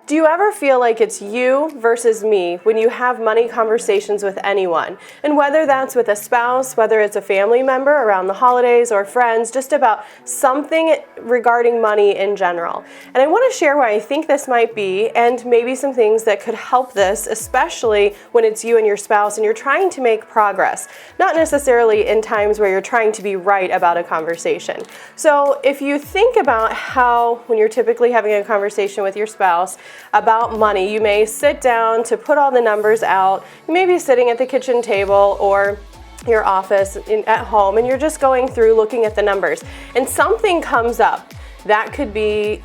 Do you ever feel like it's you versus me when you have money conversations with anyone? And whether that's with a spouse, whether it's a family member around the holidays or friends, just about something regarding money in general. And I want to share why I think this might be and maybe some things that could help this, especially when it's you and your spouse and you're trying to make progress, not necessarily in times where you're trying to be right about a conversation. So if you think about how, when you're typically having a conversation with your spouse, about money, you may sit down to put all the numbers out. You may be sitting at the kitchen table or your office at home, and you're just going through looking at the numbers, and something comes up. That could be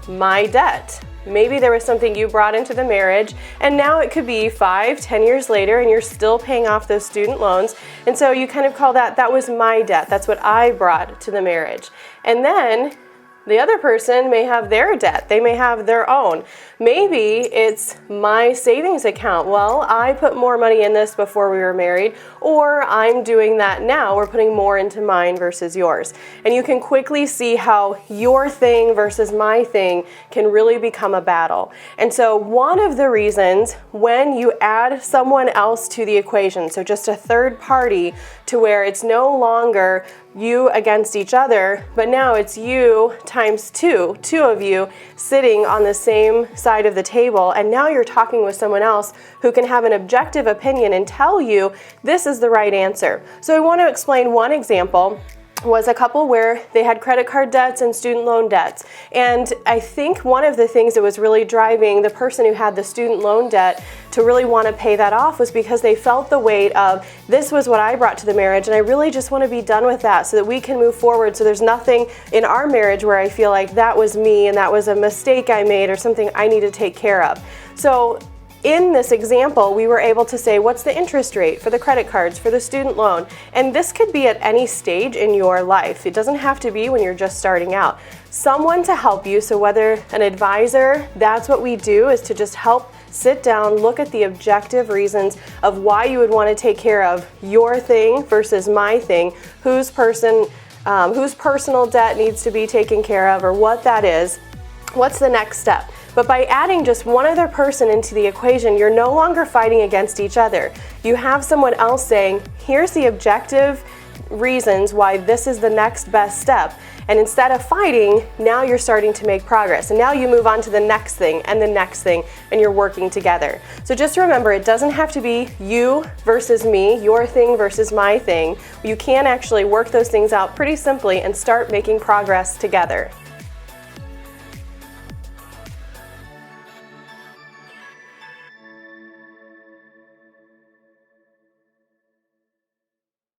my debt. Maybe there was something you brought into the marriage, and now it could be 5-10 years later and you're still paying off those student loans, and so you kind of call that was my debt. That's what I brought to the marriage. And then the other person may have their debt. They may have their own. Maybe it's my savings account. Well, I put more money in this before we were married, or I'm doing that now. We're putting more into mine versus yours. And you can quickly see how your thing versus my thing can really become a battle. And so one of the reasons when you add someone else to the equation, so just a third party, to where it's no longer you against each other, but now it's you times two of you sitting on the same side of the table, and now you're talking with someone else who can have an objective opinion and tell you this is the right answer. So I want to explain one example. Was a couple where they had credit card debts and student loan debts. And I think one of the things that was really driving the person who had the student loan debt to really want to pay that off was because they felt the weight of, this was what I brought to the marriage, and I really just want to be done with that so that we can move forward, so there's nothing in our marriage where I feel like that was me and that was a mistake I made or something I need to take care of. So in this example, we were able to say, what's the interest rate for the credit cards, for the student loan? And this could be at any stage in your life. It doesn't have to be when you're just starting out. Someone to help you, so whether an advisor, that's what we do, is to just help sit down, look at the objective reasons of why you would want to take care of your thing versus my thing, whose personal debt needs to be taken care of, or what that is. What's the next step? But by adding just one other person into the equation, you're no longer fighting against each other. You have someone else saying, here's the objective reasons why this is the next best step. And instead of fighting, now you're starting to make progress. And now you move on to the next thing and the next thing, and you're working together. So just remember, it doesn't have to be you versus me, your thing versus my thing. You can actually work those things out pretty simply and start making progress together.